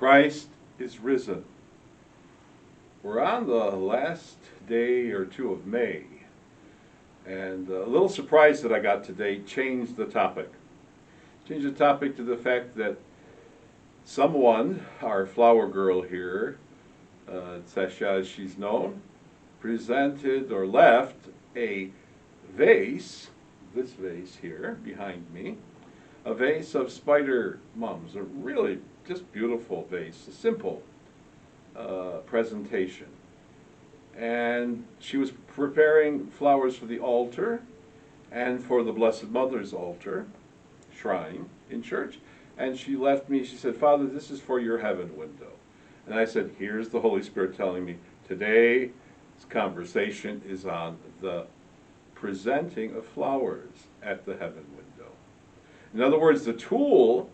Christ is risen. We're on the last day or two of May, and a little surprise that I got today changed the topic. Changed the topic to the fact that someone, our flower girl here, Sasha as she's known, presented or left a vase, this vase here behind me, a vase of spider mums, a really just beautiful vase, a simple presentation. And she was preparing flowers for the altar and for the Blessed Mother's altar, shrine in church. And she left me, she said, "Father, this is for your heaven window." And I said, here's the Holy Spirit telling me, today's conversation is on the presenting of flowers at the heaven window. In other words, the tool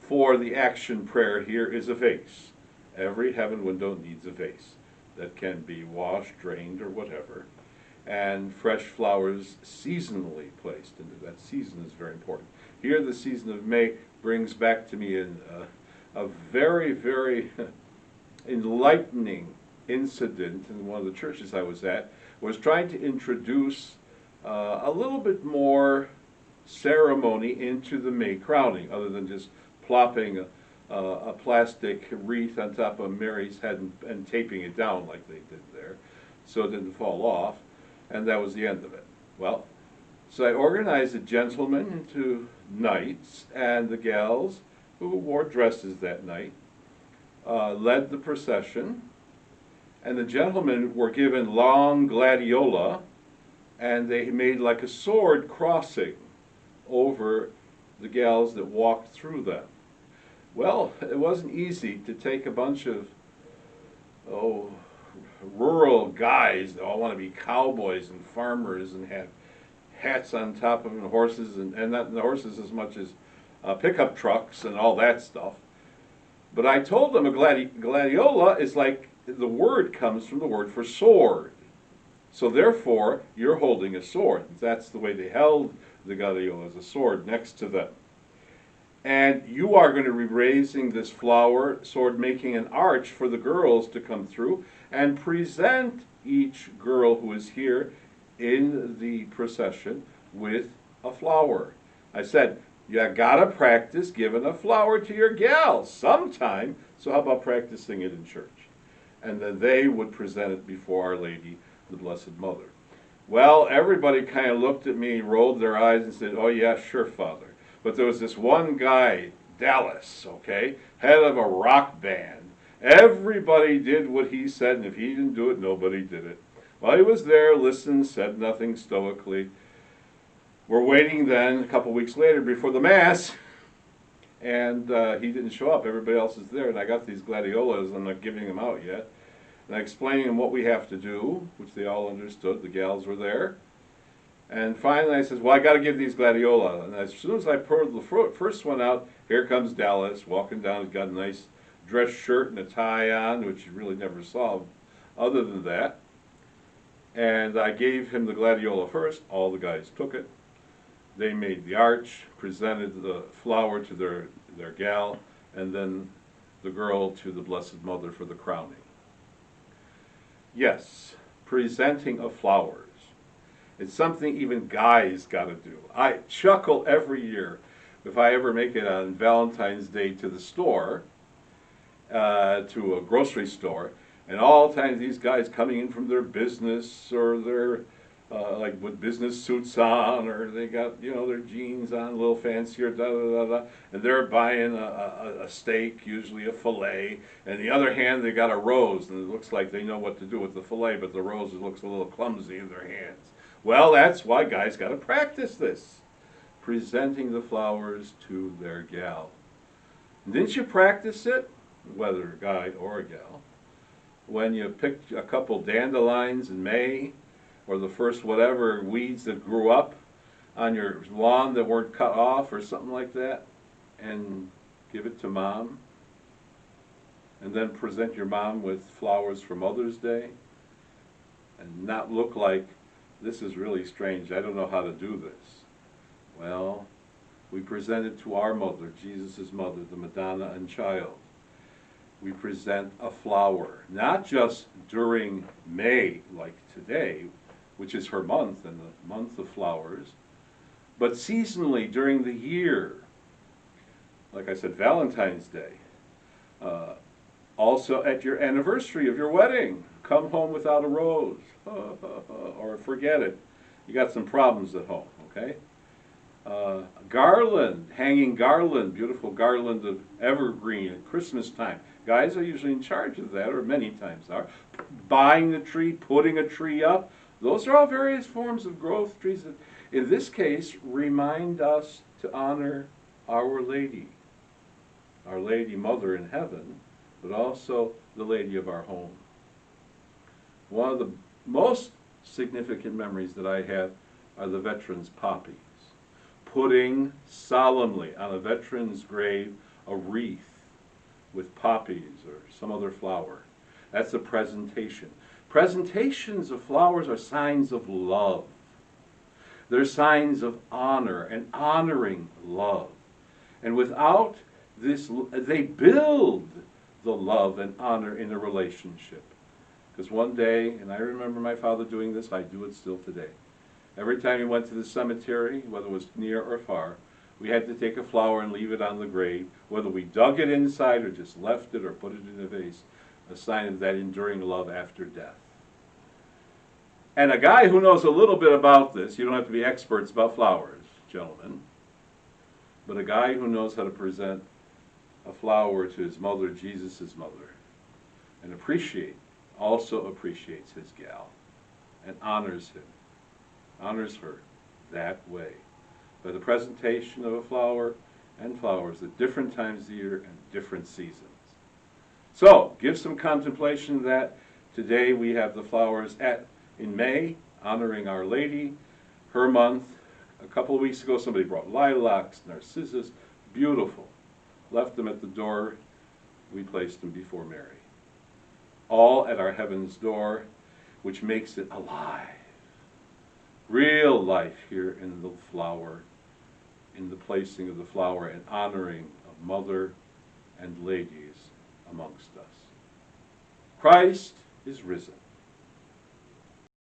for the action prayer here is a vase. Every heaven window needs a vase that can be washed, drained, or whatever. And fresh flowers seasonally placed into that. Season is very important. Here, the season of May brings back to me a very, very enlightening incident in one of the churches I was at. Was trying to introduce a little bit more ceremony into the May crowning, other than just plopping a plastic wreath on top of Mary's head and taping it down like they did there, so it didn't fall off, and that was the end of it. Well, so I organized the gentlemen into knights, and the gals who wore dresses that night led the procession, and the gentlemen were given long gladiola, and they made like a sword crossing over the gals that walked through them. Well, it wasn't easy to take a bunch of rural guys that all want to be cowboys and farmers and have hats on top of them, horses, and not the horses as much as pickup trucks and all that stuff. But I told them a gladiola is like, the word comes from the word for sword. So therefore, you're holding a sword. That's the way they held the gladiola, as a sword next to them. And you are going to be raising this flower sword, making an arch for the girls to come through and present each girl who is here in the procession with a flower. I said, you gotta practice giving a flower to your gals sometime, so how about practicing it in church? And then they would present it before Our Lady, the Blessed Mother. Well, everybody kind of looked at me, rolled their eyes and said, "Oh yeah, sure, Father." But there was this one guy, Dallas, okay, head of a rock band. Everybody did what he said, and if he didn't do it, nobody did it. Well, he was there, listened, said nothing stoically. We're waiting then, a couple weeks later, before the Mass, and he didn't show up. Everybody else is there, and I got these gladiolas, I'm not giving them out yet. And I explained them what we have to do, which they all understood. The gals were there. And finally I said, well, I got to give these gladiola. And as soon as I poured the first one out, here comes Dallas, walking down. He's got a nice dress shirt and a tie on, which you really never saw other than that. And I gave him the gladiola first. All the guys took it. They made the arch, presented the flower to their gal, and then the girl to the Blessed Mother for the crowning. Yes, presenting of flowers. It's something even guys got to do. I chuckle every year if I ever make it on Valentine's Day to the store, to a grocery store, and all the time these guys coming in from their business or their like with business suits on, or they got their jeans on a little fancier, and they're buying a steak, usually a fillet, and the other hand they got a rose, and it looks like they know what to do with the fillet, but the rose looks a little clumsy in their hands. Well, that's why guys got to practice this, presenting the flowers to their gal. And didn't you practice it, whether a guy or a gal, when you picked a couple dandelions in May, or the first whatever weeds that grew up on your lawn that weren't cut off or something like that, and give it to Mom, and then present your mom with flowers for Mother's Day, and not look like, this is really strange, I don't know how to do this. Well, we present it to our mother, Jesus' mother, the Madonna and Child. we present a flower, not just during May, like today, which is her month and the month of flowers, but seasonally during the year. Like I said, Valentine's Day. Also at your anniversary of your wedding, come home without a rose, or forget it. You got some problems at home, okay? Garland, hanging garland, beautiful garland of evergreen at Christmas time. Guys are usually in charge of that, or many times are. Buying the tree, putting a tree up, those are all various forms of growth trees that, in this case, remind us to honor Our Lady Mother in heaven, but also the lady of our home. One of the most significant memories that I have are the veterans' poppies. Putting solemnly on a veteran's grave a wreath with poppies or some other flower. That's a presentation. Presentations of flowers are signs of love. They're signs of honor and honoring love. And without this, they build the love and honor in a relationship. Because one day, and I remember my father doing this, I do it still today. Every time he went to the cemetery, whether it was near or far, we had to take a flower and leave it on the grave, whether we dug it inside or just left it or put it in a vase, a sign of that enduring love after death. And a guy who knows a little bit about this, you don't have to be experts about flowers, gentlemen, but a guy who knows how to present a flower to his mother, Jesus' mother, and also appreciates his gal, and honors her that way, by the presentation of a flower and flowers at different times of the year and different seasons. So, give some contemplation that today we have the flowers in May, honoring Our Lady, her month. A couple of weeks ago, somebody brought lilacs, narcissus, beautiful. Left them at the door. We placed them before Mary. All at our heaven's door, which makes it alive. Real life here in the flower, in the placing of the flower and honoring of mother and ladies amongst us. Christ is risen.